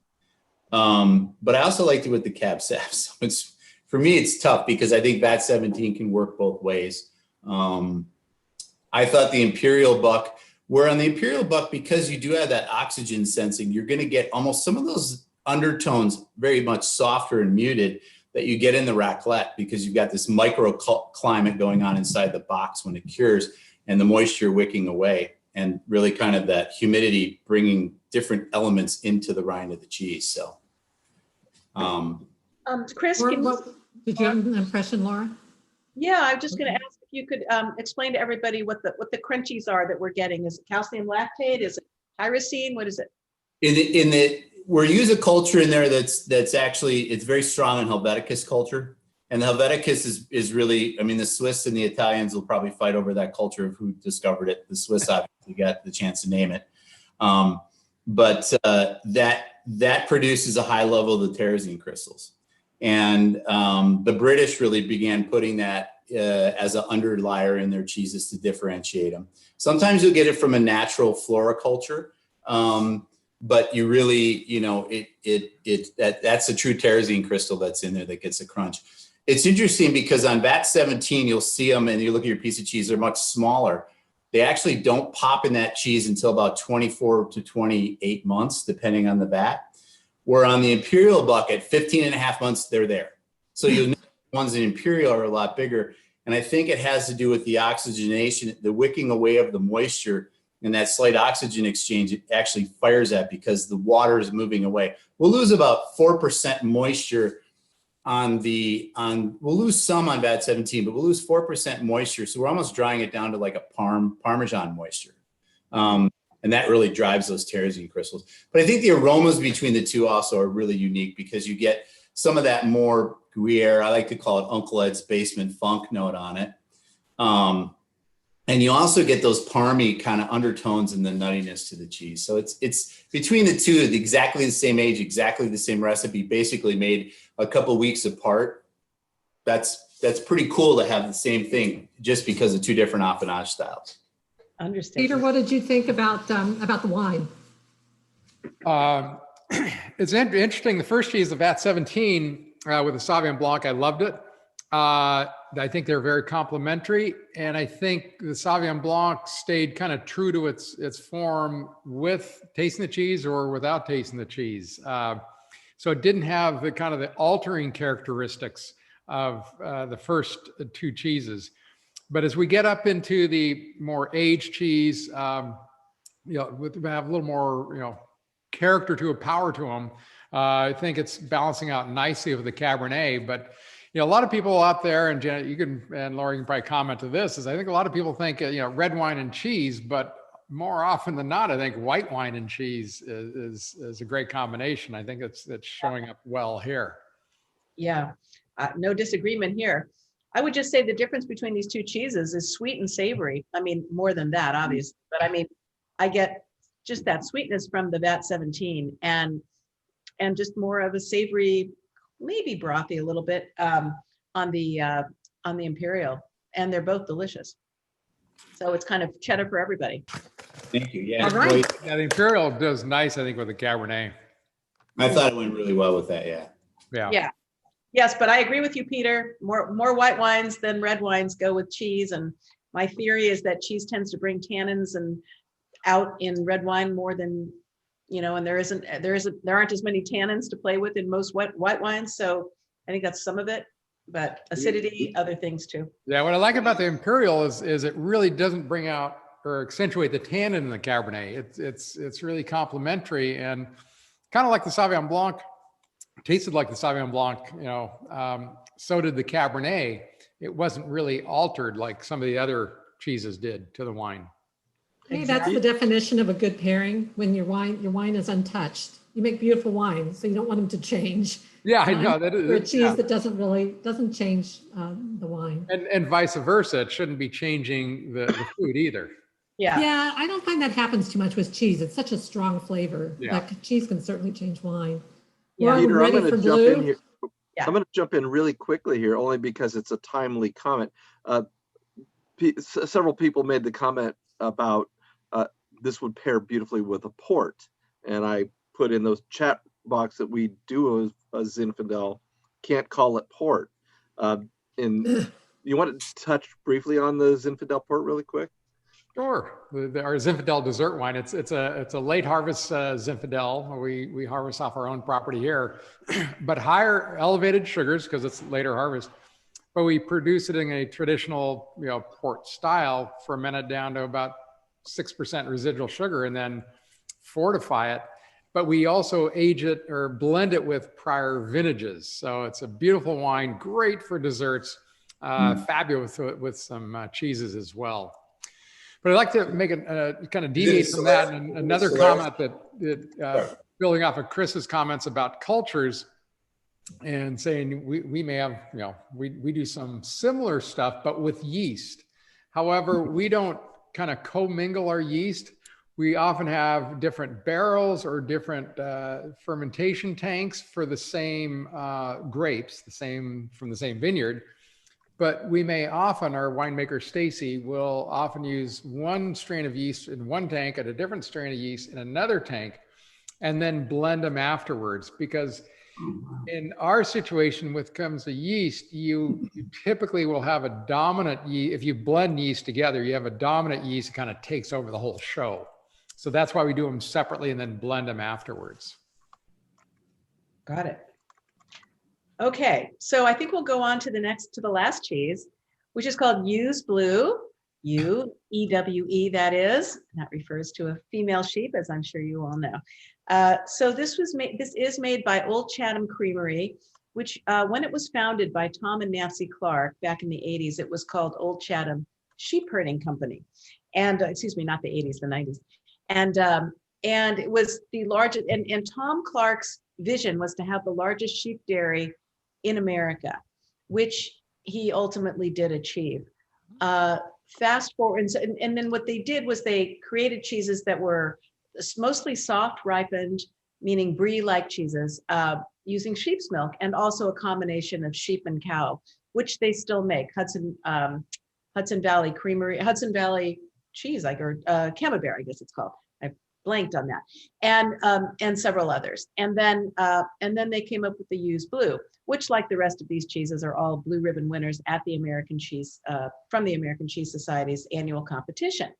But I also liked it with the Cab Sav. So it's, for me, it's tough because I think VAT 17 can work both ways. I thought the Imperial Buck, where on the Imperial Buck, because you do have that oxygen sensing, you're going to get almost some of those undertones very much softer and muted that you get in the raclette, because you've got this microclimate going on inside the box when it cures, and the moisture wicking away, and really kind of that humidity bringing different elements into the rind of the cheese. So, Chris, did you have an impression, Laura? Yeah, I'm just going to ask if you could explain to everybody what the crunchies are that we're getting. Is it calcium lactate? Is it tyrosine? What is it? We use a culture in there that's actually, it's very strong in Helveticus culture. And the Helveticus is really, I mean, the Swiss and the Italians will probably fight over that culture of who discovered it. The Swiss obviously got the chance to name it. But that produces a high level of the tyrosine crystals. And the British really began putting that as an underlayer in their cheeses to differentiate them. Sometimes you'll get it from a natural floriculture. But you really, you know, that's a true tyrosine crystal that's in there that gets a crunch. It's interesting because on VAT 17, you'll see them, and you look at your piece of cheese, they're much smaller. They actually don't pop in that cheese until about 24 to 28 months, depending on the vat. Where on the Imperial Buck at 15 and a half months, they're there. So you'll know the ones in Imperial are a lot bigger. And I think it has to do with the oxygenation, the wicking away of the moisture, and that slight oxygen exchange. It actually fires that because the water is moving away. We'll lose about 4% moisture we'll lose some on VAT 17, but we'll lose 4% moisture. So we're almost drying it down to like a Parmesan moisture. And that really drives those tyrosine crystals. But I think the aromas between the two also are really unique because you get some of that more Gruyere, I like to call it Uncle Ed's basement funk note on it. And you also get those parmy kind of undertones and the nuttiness to the cheese. So it's between the two, exactly the same age, exactly the same recipe, basically made a couple weeks apart. That's pretty cool to have the same thing just because of two different affinage styles. Understand. Peter, what did you think about the wine? It's interesting. The first cheese, the VAT 17 with the Savion Blanc, I loved it. I think they're very complementary, and I think the Savion Blanc stayed kind of true to its form with tasting the cheese or without tasting the cheese. So it didn't have the kind of the altering characteristics of the first two cheeses. But as we get up into the more aged cheese, you know, we have a little more, you know, character to a power to them. I think it's balancing out nicely with the Cabernet, but you know, a lot of people out there, and Janet, you can, and Laura, you can probably comment to this, is I think a lot of people think, you know, red wine and cheese, but more often than not, I think white wine and cheese is a great combination. I think it's showing up well here. Yeah, no disagreement here. I would just say the difference between these two cheeses is sweet and savory. I mean, more than that, obviously, but I mean, I get just that sweetness from the VAT 17 and just more of a savory, maybe brothy a little bit on the Imperial, and they're both delicious. So it's kind of cheddar for everybody. Thank you. Yeah. All right. Yeah, the Imperial does nice, I think, with the Cabernet. I thought it went really well with that. Yeah. Yeah. Yeah. Yes, but I agree with you, Peter. More white wines than red wines go with cheese, and my theory is that cheese tends to bring tannins and out in red wine more than, you know, and there aren't as many tannins to play with in most white wines. So I think that's some of it, but acidity, other things too. Yeah, what I like about the Imperial is it really doesn't bring out or accentuate the tannin in the Cabernet. It's really complementary and kind of like the Sauvignon Blanc, tasted like the Sauvignon Blanc, you know, so did the Cabernet. It wasn't really altered like some of the other cheeses did to the wine. Hey, that's the definition of a good pairing, when your wine is untouched. You make beautiful wine, so you don't want them to change. Yeah, I know that is for a cheese that doesn't change the wine. And vice versa, it shouldn't be changing the food either. Yeah. Yeah, I don't find that happens too much with cheese. It's such a strong flavor. Yeah. Like cheese can certainly change wine. Yeah. We're Peter, I'm ready going for to jump blue. in here. Yeah. I'm going to jump in really quickly here, only because it's a timely comment. Several people made the comment about this would pair beautifully with a port, and I put in those chat box that we do a Zinfandel can't call it port. And you want to touch briefly on the Zinfandel Port really quick? Sure. Our Zinfandel dessert wine. It's a late harvest Zinfandel. We harvest off our own property here, but higher elevated sugars because it's later harvest. But we produce it in a traditional, port style, ferment it down to about 6% residual sugar, and then fortify it. But we also age it or blend it with prior vintages. So it's a beautiful wine, great for desserts, fabulous with some cheeses as well. But I'd like to make a kind of deviate from that. And another comment that building off of Chris's comments about cultures and saying we may have, we do some similar stuff, but with yeast. However, we don't kind of commingle our yeast. We often have different barrels or different fermentation tanks for the same grapes, from the same vineyard. But we may often, our winemaker Stacy will often use one strain of yeast in one tank and a different strain of yeast in another tank, and then blend them afterwards. Because in our situation, when it comes to yeast, you typically will have a dominant yeast. If you blend yeast together, you have a dominant yeast that kind of takes over the whole show. So that's why we do them separately and then blend them afterwards. Got it. Okay, so I think we'll go on to the last cheese, which is called Ewe's Blue, U-E-W-E, that is. That refers to a female sheep, as I'm sure you all know. So this is made by Old Chatham Creamery, which when it was founded by Tom and Nancy Clark back in the 80s, it was called Old Chatham Sheep Herding Company. And excuse me, not the 80s, the 90s. And it was the largest, and Tom Clark's vision was to have the largest sheep dairy in America, which he ultimately did achieve. Fast forward, and then what they did was they created cheeses that were mostly soft ripened, meaning brie-like cheeses, using sheep's milk, and also a combination of sheep and cow, which they still make. Hudson Valley Creamery, Hudson Valley cheese, or Camembert, I guess it's called. I blanked on that, and several others. And then they came up with the Ewe's Blue, which, like the rest of these cheeses, are all blue ribbon winners at the American Cheese from the American Cheese Society's annual competition.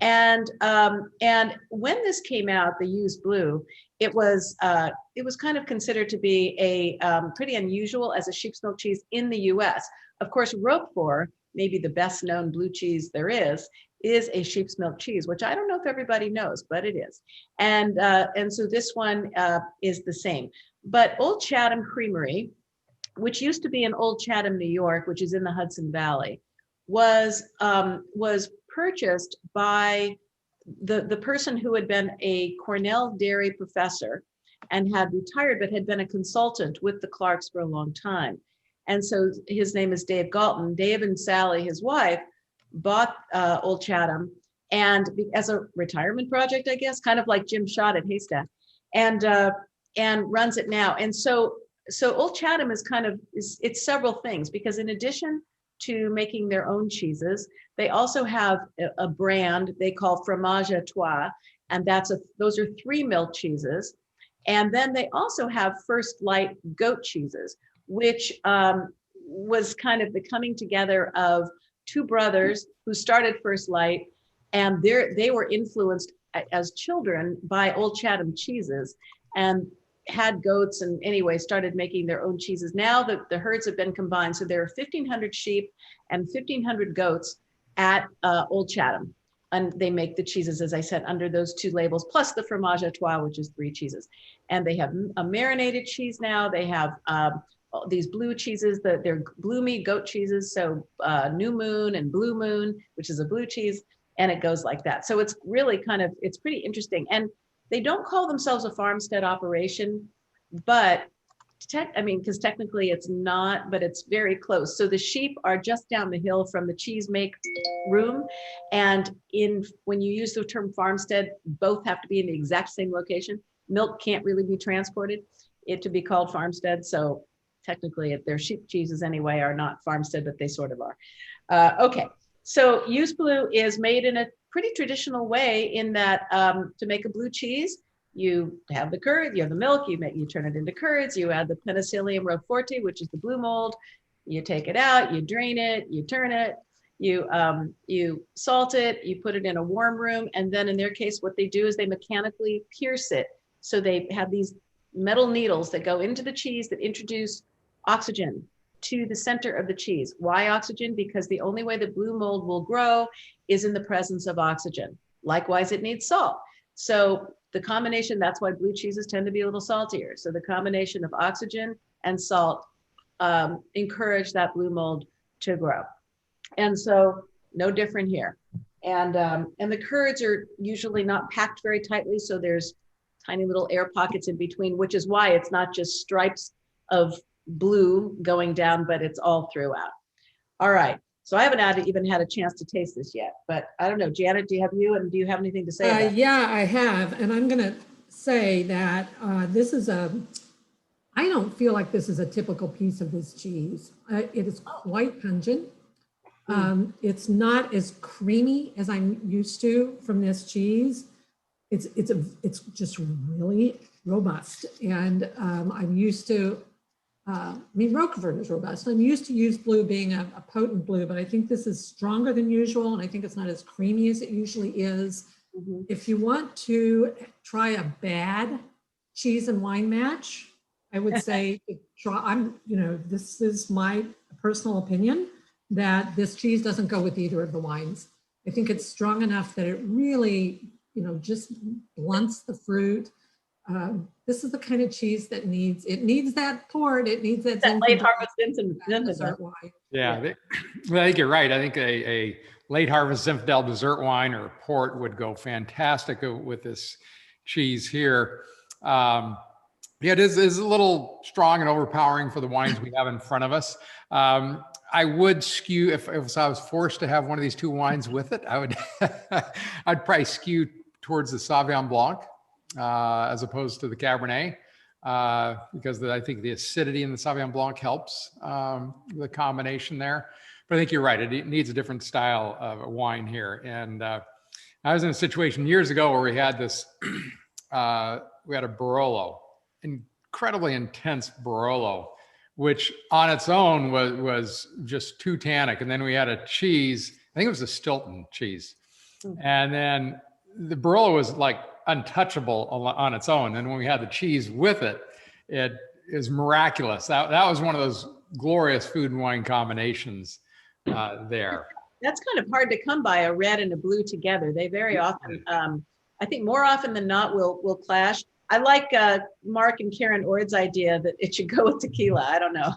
And when this came out, the Ewe's Blue, it was kind of considered to be a pretty unusual as a sheep's milk cheese in the U.S. Of course, Roquefort, maybe the best known blue cheese there is a sheep's milk cheese, which I don't know if everybody knows, but it is. And so this one is the same. But Old Chatham Creamery, which used to be in Old Chatham, New York, which is in the Hudson Valley, was purchased by the person who had been a Cornell dairy professor and had retired, but had been a consultant with the Clarks for a long time. And so his name is Dave Galton. Dave and Sally, his wife, bought Old Chatham, and as a retirement project, I guess, kind of like Jim Schott at Haystack, and runs it now. And so Old Chatham is it's several things, because in addition to making their own cheeses, they also have a brand they call Fromage à Trois, and those are 3 milk cheeses. And then they also have First Light goat cheeses, which was kind of the coming together of 2 brothers who started First Light, and they were influenced as children by Old Chatham cheeses and had goats, and anyway started making their own cheeses. Now the herds have been combined, so there are 1,500 sheep and 1,500 goats at Old Chatham, and they make the cheeses, as I said, under those 2 labels, plus the Fromage à Trois, which is 3 cheeses. And they have a marinated cheese now. They have these blue cheeses, they're bloomy goat cheeses, so New Moon and Blue Moon, which is a blue cheese, and it goes like that. So it's really it's pretty interesting. And they don't call themselves a farmstead operation, but because technically it's not, but it's very close. So the sheep are just down the hill from the cheese make room. And when you use the term farmstead, both have to be in the exact same location. Milk can't really be transported to be called farmstead. So technically, their sheep cheeses anyway are not farmstead, but they sort of are. Okay, so Ewe's Blue is made in a pretty traditional way in that to make a blue cheese, You have the curd, you have the milk, you turn it into curds, you add the Penicillium roqueforti, which is the blue mold, you take it out, you drain it, you turn it, you salt it, you put it in a warm room, and then in their case, what they do is they mechanically pierce it. So they have these metal needles that go into the cheese that introduce oxygen to the center of the cheese. Why oxygen? Because the only way the blue mold will grow is in the presence of oxygen. Likewise, it needs salt. So the combination, that's why blue cheeses tend to be a little saltier. So the combination of oxygen and salt encourage that blue mold to grow. And so no different here. And the curds are usually not packed very tightly. So there's tiny little air pockets in between, which is why it's not just stripes of blue going down, but it's all throughout. All right. So I haven't even had a chance to taste this yet, but I don't know, Janet, do you have anything to say about it? Yeah, I have. And I'm going to say that this is I don't feel like this is a typical piece of this cheese. It is quite pungent. It's not as creamy as I'm used to from this cheese. It's just really robust. And I'm used to, Roquefort is robust. I'm used to used blue being a potent blue, but I think this is stronger than usual. And I think it's not as creamy as it usually is. Mm-hmm. If you want to try a bad cheese and wine match, I would say this is my personal opinion that this cheese doesn't go with either of the wines. I think it's strong enough that it really, just blunts the fruit. This is the kind of cheese that needs that port. It needs that late harvest Zinfandel wine. Yeah, I think you're right. I think a late harvest Zinfandel dessert wine or port would go fantastic with this cheese here. Yeah, it is a little strong and overpowering for the wines we have in front of us. I would skew, if I was forced to have one of these two wines with it, I'd probably skew towards the Sauvignon Blanc as opposed to the Cabernet, because I think the acidity in the Sauvignon Blanc helps the combination there. But I think you're right, it needs a different style of wine here. And I was in a situation years ago where we had this, we had a Barolo, incredibly intense Barolo, which on its own was just too tannic. And then we had a cheese, I think it was a Stilton cheese. And then the Barolo was like untouchable on its own. And when we had the cheese with it, it is miraculous. That was one of those glorious food and wine combinations there. That's kind of hard to come by, a red and a blue together. They very often, I think more often than not, will clash. I like Mark and Karen Ord's idea that it should go with tequila. I don't know.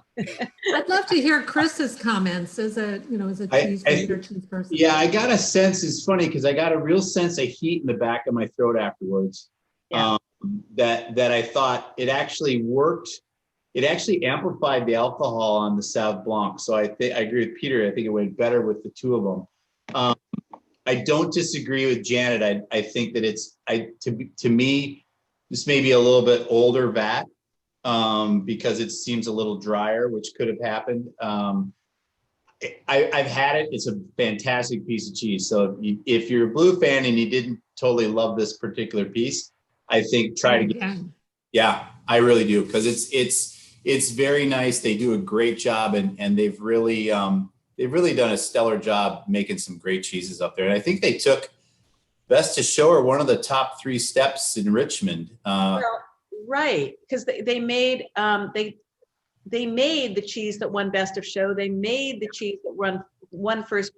I'd love to hear Chris's comments as a cheese reader, cheese person. Yeah, I got a sense. It's funny because I got a real sense of heat in the back of my throat afterwards. Yeah. That I thought it actually worked. It actually amplified the alcohol on the Sauv Blanc. So I agree with Peter. I think it went better with the two of them. I don't disagree with Janet. I think that to me. This may be a little bit older vat because it seems a little drier, which could have happened. I've had it. It's a fantastic piece of cheese. So if you're a blue fan and you didn't totally love this particular piece, I think try to get. Yeah, I really do, because it's very nice. They do a great job, and they've really done a stellar job making some great cheeses up there. And I think they took Best to Show are one of the top 3 steps in Richmond. Right, because they made they made the cheese that won Best of Show. They made the cheese that won first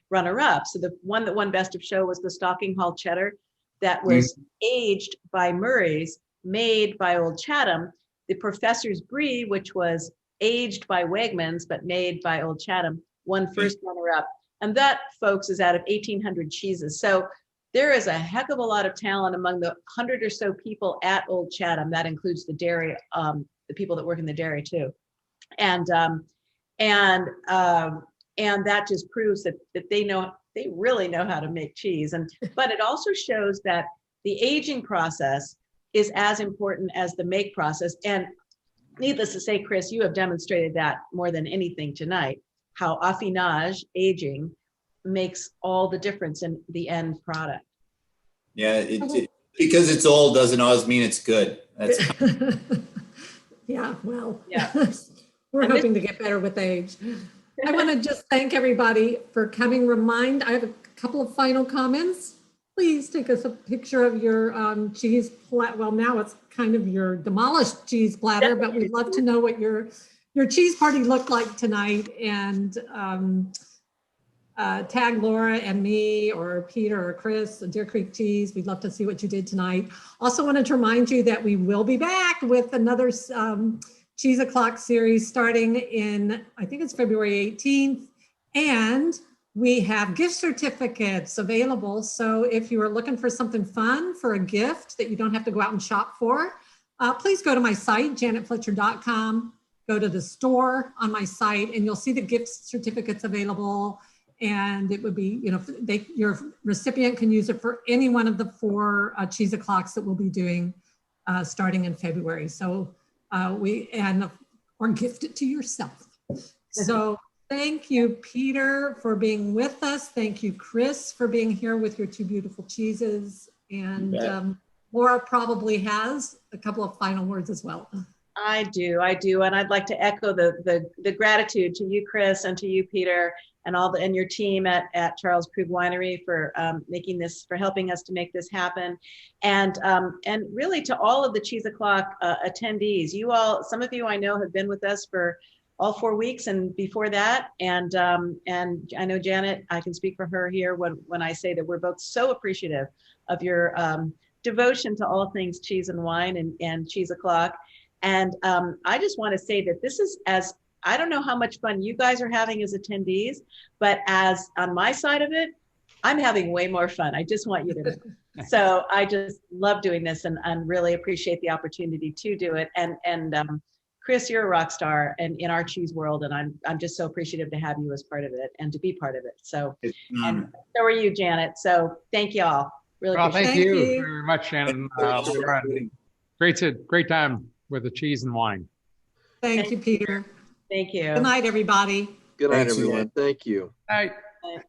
runner-up. So the one that won Best of Show was the Stocking Hall cheddar that was aged by Murray's, made by Old Chatham. The Professor's Brie, which was aged by Wegmans but made by Old Chatham, won first runner-up. And that, folks, is out of 1,800 cheeses. So there is a heck of a lot of talent among the 100 or so people at Old Chatham. That includes the dairy, the people that work in the dairy too. And that just proves that they really know how to make cheese. But it also shows that the aging process is as important as the make process. And needless to say, Chris, you have demonstrated that more than anything tonight, how affinage, aging, makes all the difference in the end product. Yeah, Because it's old doesn't always mean it's good. That's Yeah, well, Yeah. we're And this- hoping to get better with age. I want to just thank everybody for coming. I have a couple of final comments. Please take us a picture of your cheese plat. Well, now it's kind of your demolished cheese platter, but we'd love to know what your cheese party looked like tonight, and tag Laura and me or Peter or Chris, Deer Creek Cheese. We'd love to see what you did tonight. Also wanted to remind you that we will be back with another Cheese O'Clock series starting in, I think it's February 18th. And we have gift certificates available. So if you are looking for something fun for a gift that you don't have to go out and shop for, please go to my site, janetfletcher.com, go to the store on my site, and you'll see the gift certificates available. And it would be, your recipient can use it for any one of the 4 Cheese O'Clocks that we'll be doing starting in February. So or gift it to yourself. So thank you, Peter, for being with us. Thank you, Chris, for being here with your 2 beautiful cheeses. And Laura probably has a couple of final words as well. I do. And I'd like to echo the gratitude to you, Chris, and to you, Peter, and your team at Charles Krug Winery for helping us to make this happen. And really to all of the Cheese O'Clock attendees. Some of you I know have been with us for all 4 weeks and before that. And I know Janet, I can speak for her here when I say that we're both so appreciative of your devotion to all things cheese and wine and Cheese O'Clock. And I just want to say that this is I don't know how much fun you guys are having as attendees, but as on my side of it, I'm having way more fun. I just want you to know. So I just love doing this and really appreciate the opportunity to do it. And Chris, you're a rock star and in our cheese world, and I'm just so appreciative to have you as part of it and to be part of it. So, and so are you, Janet. So thank you all. Really appreciate thank it. you very much, Shannon. Great time with the cheese and wine. Thank you, Peter. Thank you. Good night, everybody. Good night, Thanks, everyone. Suzanne. Thank you. Night. Bye.